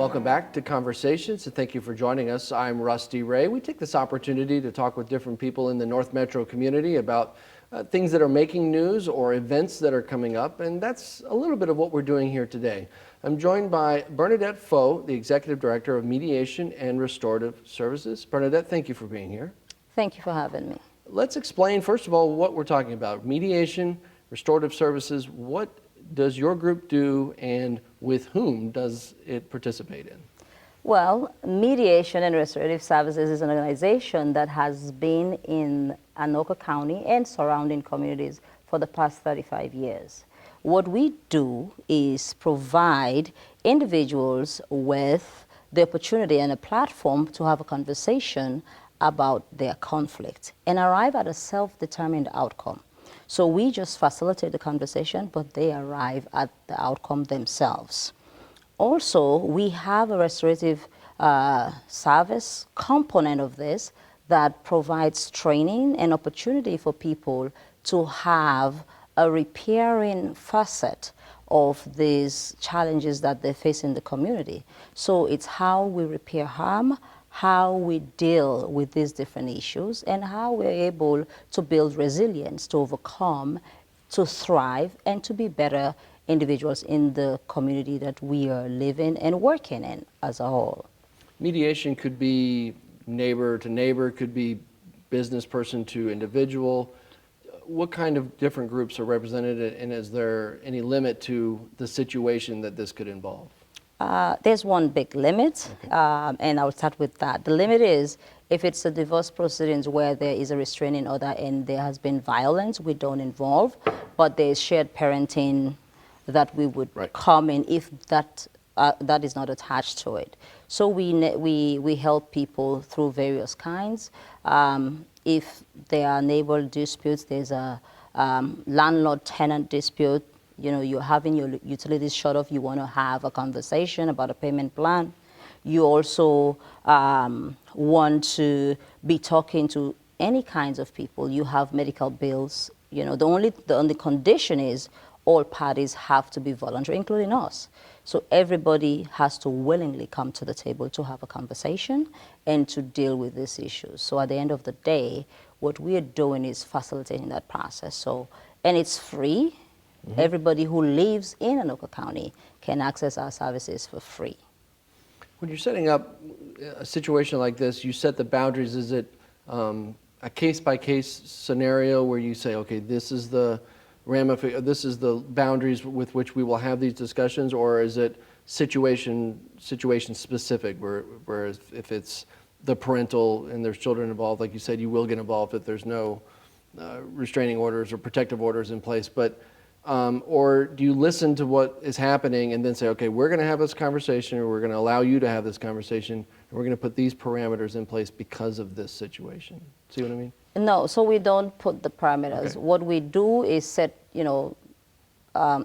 Welcome back to Conversations, and thank you for joining us. I'm Rusty Ray. We take this opportunity to talk with different people in the North Metro community about things that are making news or events that are coming up, and that's a little bit of what we're doing here today. I'm joined by Bernadette Foh, the Executive Director of Mediation and Restorative Services. Bernadette, thank you for being here. Thank you for having me. Let's explain, first of all, what we're talking about. Mediation, Restorative Services, what does your group do and with whom does it participate in? Well, Mediation and Restorative Services is an organization that has been in Anoka County and surrounding communities for the past 35 years. What we do is provide individuals with the opportunity and a platform to have a conversation about their conflict and arrive at a self-determined outcome. So we just facilitate the conversation, but they arrive at the outcome themselves. Also, we have a restorative service component of this that provides training and opportunity for people to have a repairing facet of these challenges that they face in the community. So it's how we repair harm, how we deal with these different issues, and how we're able to build resilience to overcome, to thrive, and to be better individuals in the community that we are living and working in as a whole. Mediation could be neighbor to neighbor, could be business person to individual. What kind of different groups are represented, and is there any limit to the situation that this could involve? There's one big limit, and I'll start with that. The limit is if it's a divorce proceedings where there is a restraining order and there has been violence, we don't involve, but there's shared parenting that we would come in if that is not attached to it. So we help people through various kinds. If there are neighbor disputes, there's a landlord-tenant dispute. You know, you're having your utilities shut off, you want to have a conversation about a payment plan. You also want to be talking to any kinds of people. You have medical bills. You know, the only condition is all parties have to be voluntary, including us. So everybody has to willingly come to the table to have a conversation and to deal with these issues. So at the end of the day, what we are doing is facilitating that process. So, and it's free. Mm-hmm. Everybody who lives in Anoka County can access our services for free. When you're setting up a situation like this, you set the boundaries. Is it a case-by-case scenario where you say, okay, this is the boundaries with which we will have these discussions, or is it situation specific, where if it's the parental and there's children involved, like you said, you will get involved if there's no restraining orders or protective orders in place, but or do you listen to what is happening and then say, okay, we're going to have this conversation, or we're going to allow you to have this conversation, and we're going to put these parameters in place because of this situation? See what I mean? No, so we don't put the parameters. Okay. What we do is set,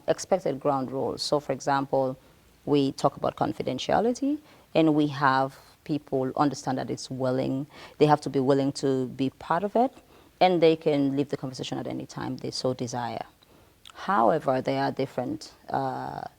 expected ground rules. So, for example, we talk about confidentiality, and we have people understand that they have to be willing to be part of it, and they can leave the conversation at any time they so desire. However, there are different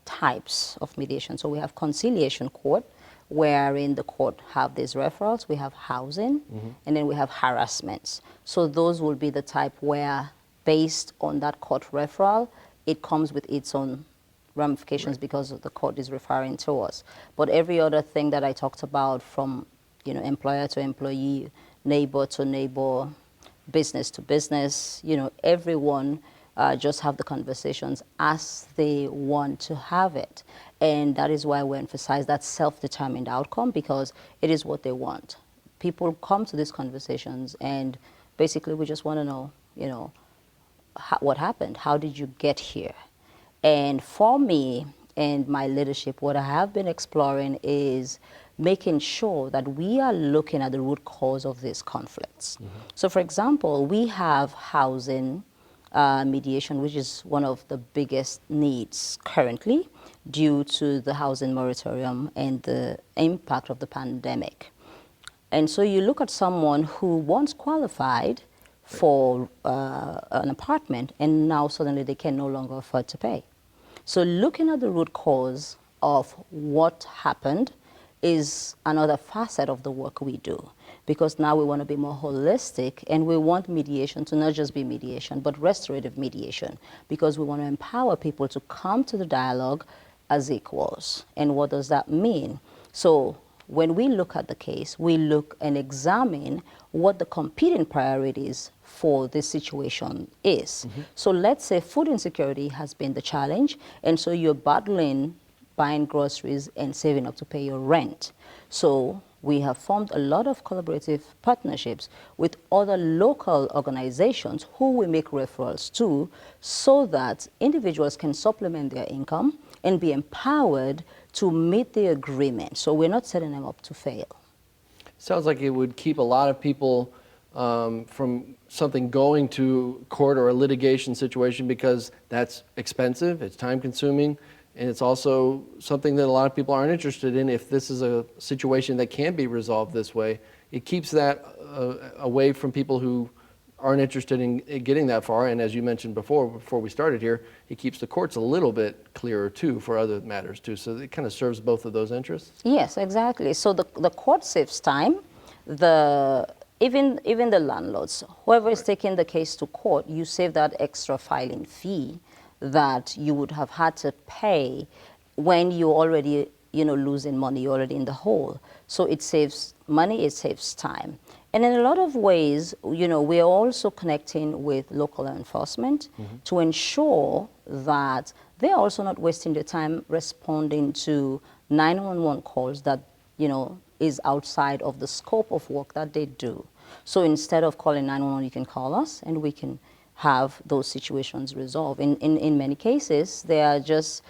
types of mediation. So we have conciliation court, wherein the court have these referrals. We have housing, and then we have harassments. So those will be the type where, based on that court referral, it comes with its own ramifications because the court is referring to us. But every other thing that I talked about, from employer to employee, neighbor to neighbor, business to business, everyone just have the conversations as they want to have it. And that is why we emphasize that self-determined outcome, because it is what they want. People come to these conversations and basically we just want to know, what happened? How did you get here? And for me and my leadership, what I have been exploring is making sure that we are looking at the root cause of these conflicts. So for example, we have housing mediation, which is one of the biggest needs currently due to the housing moratorium and the impact of the pandemic. And so you look at someone who once qualified for an apartment, and now suddenly they can no longer afford to pay. So looking at the root cause of what happened is another facet of the work we do, because now we want to be more holistic, and we want mediation to not just be mediation, but restorative mediation, because we want to empower people to come to the dialogue as equals. And what does that mean? So when we look at the case, we look and examine what the competing priorities for this situation is. So let's say food insecurity has been the challenge, and so you're battling buying groceries and saving up to pay your rent. So we have formed a lot of collaborative partnerships with other local organizations who we make referrals to, so that individuals can supplement their income and be empowered to meet the agreement. So we're not setting them up to fail. Sounds like it would keep a lot of people from something going to court or a litigation situation, because that's expensive, it's time consuming, and it's also something that a lot of people aren't interested in. If this is a situation that can be resolved this way, it keeps that away from people who aren't interested in getting that far. And as you mentioned before we started here, it keeps the courts a little bit clearer too for other matters too. So it kind of serves both of those interests. Yes, exactly. So the court saves time. Even the landlords, whoever is taking the case to court, you save that extra filing fee that you would have had to pay when you're already, losing money, you're already in the hole. So it saves money, it saves time. And in a lot of ways, we are also connecting with local enforcement to ensure that they're also not wasting their time responding to 911 calls that, is outside of the scope of work that they do. So instead of calling 911, you can call us and we can have those situations resolved. In many cases, there are just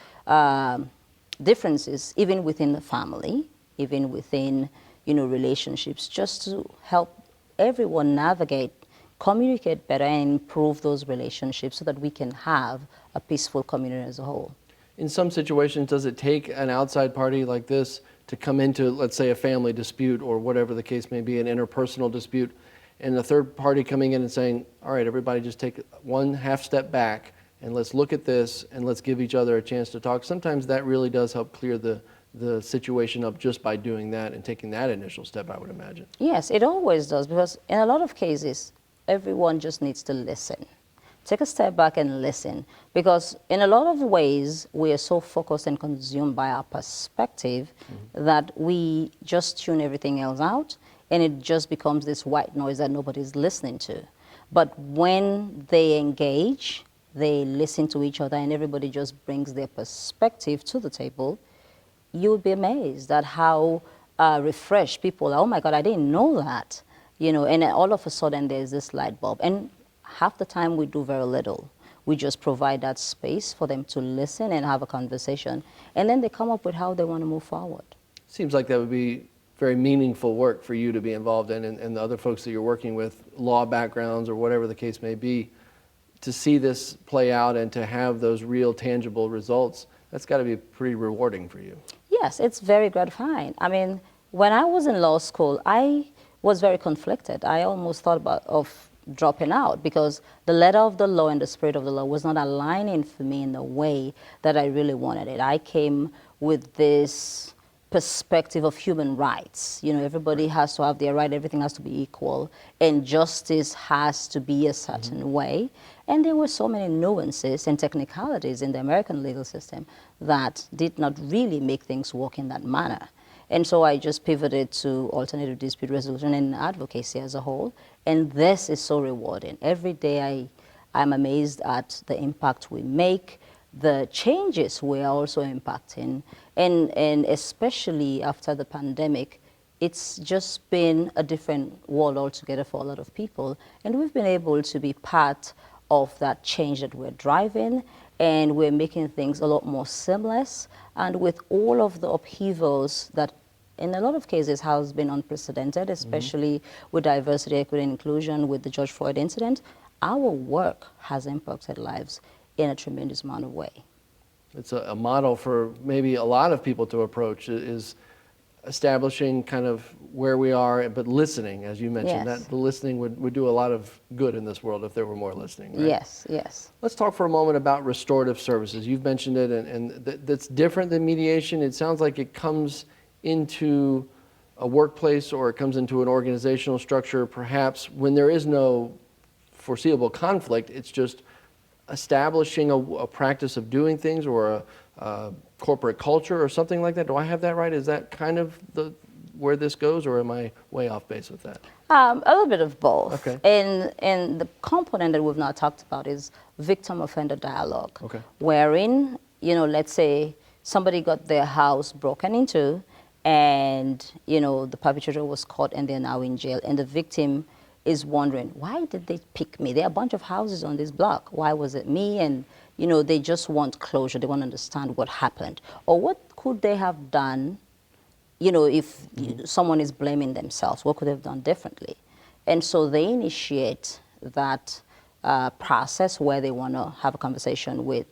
differences, even within the family, even within relationships, just to help everyone navigate, communicate better, and improve those relationships so that we can have a peaceful community as a whole. In some situations, does it take an outside party like this to come into, let's say, a family dispute or whatever the case may be, an interpersonal dispute, and the third party coming in and saying, all right, everybody just take one half step back and let's look at this and let's give each other a chance to talk? Sometimes that really does help clear the situation up just by doing that and taking that initial step, I would imagine. Yes, it always does, because in a lot of cases, everyone just needs to listen. Take a step back and listen, because in a lot of ways, we are so focused and consumed by our perspective that we just tune everything else out, and it just becomes this white noise that nobody's listening to. But when they engage, they listen to each other, and everybody just brings their perspective to the table, you would be amazed at how refreshed people are. Oh my God, I didn't know that. And then all of a sudden there's this light bulb. And half the time we do very little. We just provide that space for them to listen and have a conversation. And then they come up with how they want to move forward. Seems like that would be very meaningful work for you to be involved in, and the other folks that you're working with, law backgrounds or whatever the case may be, to see this play out and to have those real tangible results. That's got to be pretty rewarding for you. Yes, it's very gratifying. I mean, when I was in law school, I was very conflicted. I almost thought of dropping out, because the letter of the law and the spirit of the law was not aligning for me in the way that I really wanted it. I came with this perspective of human rights. Everybody has to have their right, everything has to be equal, and justice has to be a certain way. And there were so many nuances and technicalities in the American legal system that did not really make things work in that manner. And so I just pivoted to alternative dispute resolution and advocacy as a whole. And this is so rewarding. Every day I'm amazed at the impact we make, the changes we are also impacting. And especially after the pandemic, it's just been a different world altogether for a lot of people. And we've been able to be part of that change that we're driving, and we're making things a lot more seamless. And with all of the upheavals that in a lot of cases has been unprecedented, especially with diversity, equity, and inclusion, with the George Floyd incident, our work has impacted lives in a tremendous amount of way. It's a model for maybe a lot of people to approach, is establishing kind of where we are, but listening, as you mentioned. Yes. That the listening would do a lot of good in this world if there were more listening, right? Yes, yes. Let's talk for a moment about restorative services. You've mentioned it, and that's different than mediation. It sounds like it comes into a workplace or it comes into an organizational structure, perhaps when there is no foreseeable conflict, it's just establishing a practice of doing things or a corporate culture or something like that. Do I have that right? Is that kind of where this goes, or am I way off base with that? A little bit of both. Okay. And the component that we've not talked about is victim-offender dialogue, Okay. wherein, let's say somebody got their house broken into and, the perpetrator was caught and they're now in jail, and the victim is wondering, why did they pick me? There are a bunch of houses on this block. Why was it me? And, they just want closure. They want to understand what happened. Or what could they have done, if someone is blaming themselves, what could they have done differently? And so they initiate that process where they want to have a conversation with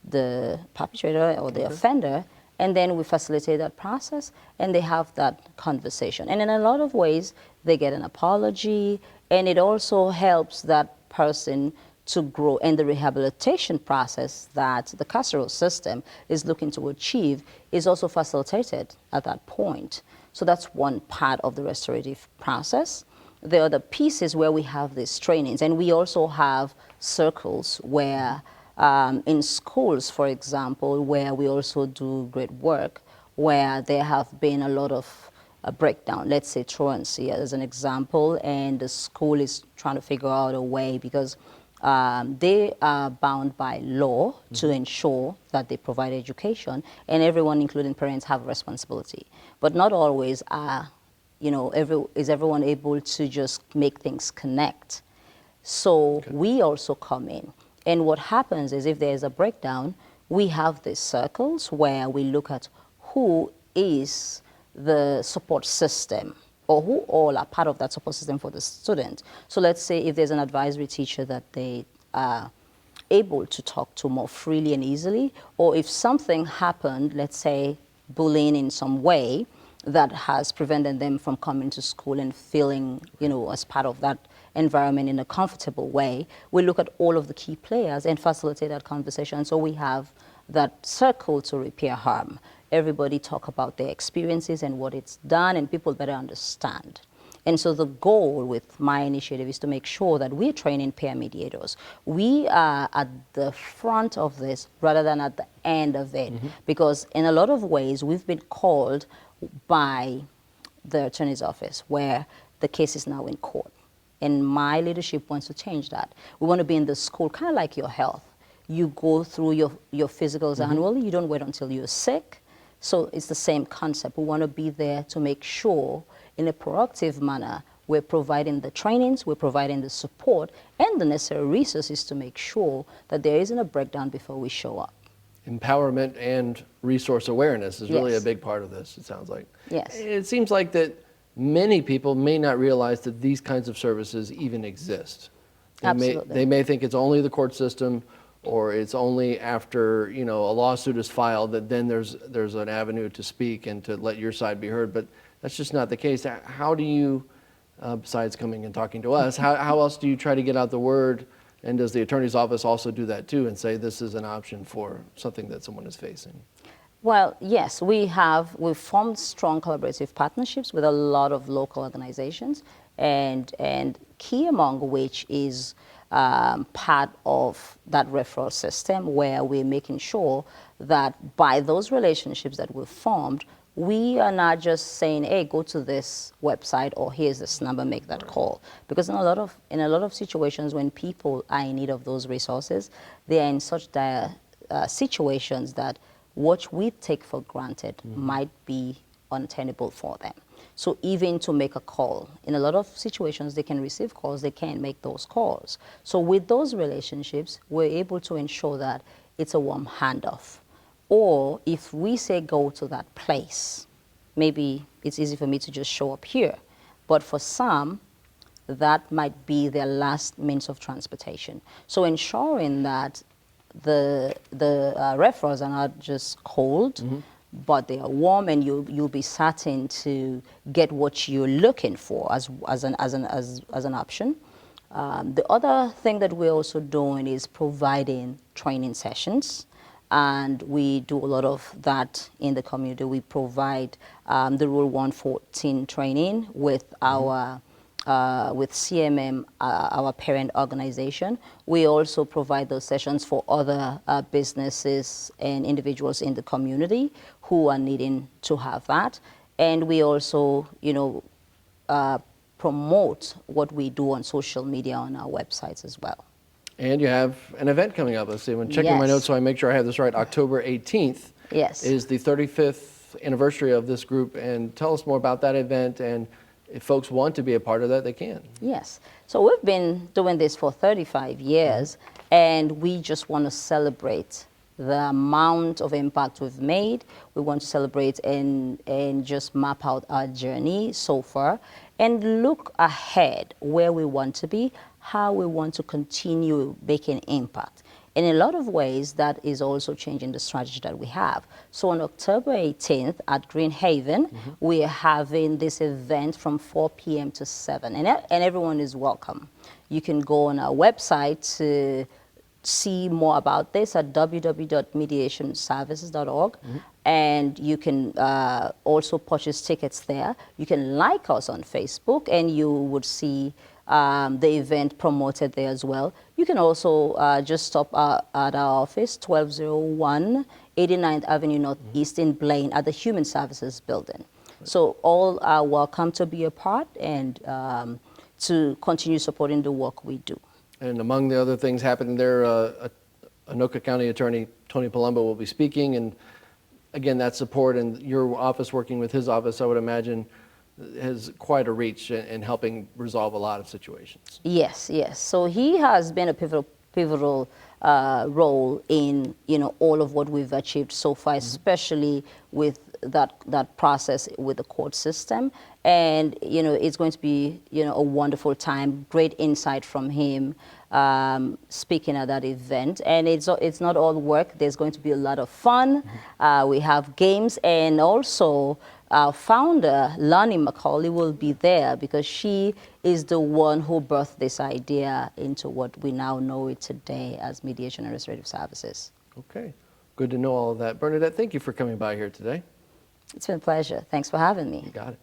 the perpetrator or the offender, and then we facilitate that process and they have that conversation. And in a lot of ways, they get an apology, and it also helps that person to grow. And the rehabilitation process that the carceral system is looking to achieve is also facilitated at that point. So that's one part of the restorative process. The other piece is where we have these trainings, and we also have circles where in schools, for example, where we also do great work, where there have been a lot of breakdown, let's say truancy as an example, and the school is trying to figure out a way, because they are bound by law to ensure that they provide education, and everyone, including parents, have a responsibility. But not always are, is everyone able to just make things connect. So we also come in. And what happens is, if there is a breakdown, we have these circles where we look at who is the support system, or who all are part of that support system for the student. So let's say if there's an advisory teacher that they are able to talk to more freely and easily, or if something happened, let's say bullying in some way, that has prevented them from coming to school and feeling, as part of that environment in a comfortable way, we look at all of the key players and facilitate that conversation. So we have that circle to repair harm. Everybody talk about their experiences and what it's done, and people better understand. And so the goal with my initiative is to make sure that we're training peer mediators. We are at the front of this rather than at the end of it, because in a lot of ways we've been called by the attorney's office where the case is now in court. And my leadership wants to change that. We want to be in the school, kind of like your health. You go through your physicals annually. You don't wait until you're sick. So it's the same concept. We want to be there to make sure, in a proactive manner, we're providing the trainings, we're providing the support, and the necessary resources to make sure that there isn't a breakdown before we show up. Empowerment and resource awareness is really a Yes. big part of this, it sounds like. Yes. It seems like that many people may not realize that these kinds of services even exist. Absolutely. They may think it's only the court system, or it's only after a lawsuit is filed that then there's an avenue to speak and to let your side be heard. But that's just not the case. How do you, besides coming and talking to us, how else do you try to get out the word? And does the attorney's office also do that too, and say this is an option for something that someone is facing? Well, yes, we've formed strong collaborative partnerships with a lot of local organizations, and key among which is part of that referral system, where we're making sure that by those relationships that we've formed, we are not just saying, hey, go to this website, or here's this number, make that call. Because in a lot of situations when people are in need of those resources, they are in such dire situations that what we take for granted might be untenable for them. So even to make a call, in a lot of situations they can receive calls, they can't make those calls. So with those relationships, we're able to ensure that it's a warm handoff. Or if we say go to that place, maybe it's easy for me to just show up here. But for some, that might be their last means of transportation. So ensuring that the referrals are not just cold, but they are warm, and you'll be certain to get what you're looking for as an option. The other thing that we're also doing is providing training sessions. and we do a lot of that in the community. We provide the Rule 114 training with our with CMM, our parent organization. We also provide those sessions for other businesses and individuals in the community who are needing to have that. And we also, promote what we do on social media on our websites as well. And you have an event coming up. Let's see, I'm checking my Yes. notes so I make sure I have this right. October 18th Yes. is the 35th anniversary of this group. And tell us more about that event, and if folks want to be a part of that, they can. Yes. So we've been doing this for 35 years, and we just want to celebrate the amount of impact we've made. We want to celebrate and just map out our journey so far and look ahead where we want to be, how we want to continue making impact. In a lot of ways, that is also changing the strategy that we have. So on October 18th at Green Haven, we are having this event from 4 p.m. to 7, and everyone is welcome. You can go on our website to see more about this at www.mediationservices.org, and you can also purchase tickets there. You can like us on Facebook, and you would see the event promoted there as well. You can also just stop at our office, 1201 89th Avenue Northeast in Blaine at the Human Services Building. So all are welcome to be a part and to continue supporting the work we do. And among the other things happening there, Anoka County Attorney Tony Palumbo will be speaking. And again, that support and your office working with his office, I would imagine, has quite a reach in helping resolve a lot of situations. Yes, yes. So he has been a pivotal role in all of what we've achieved so far, especially with that process with the court system. And it's going to be a wonderful time. Great insight from him speaking at that event. And it's not all work. There's going to be a lot of fun. We have games, and also our founder, Lonnie McCauley, will be there because she is the one who birthed this idea into what we now know it today as Mediation and Restorative Services. Okay, good to know all of that. Bernadette, thank you for coming by here today. It's been a pleasure. Thanks for having me. You got it.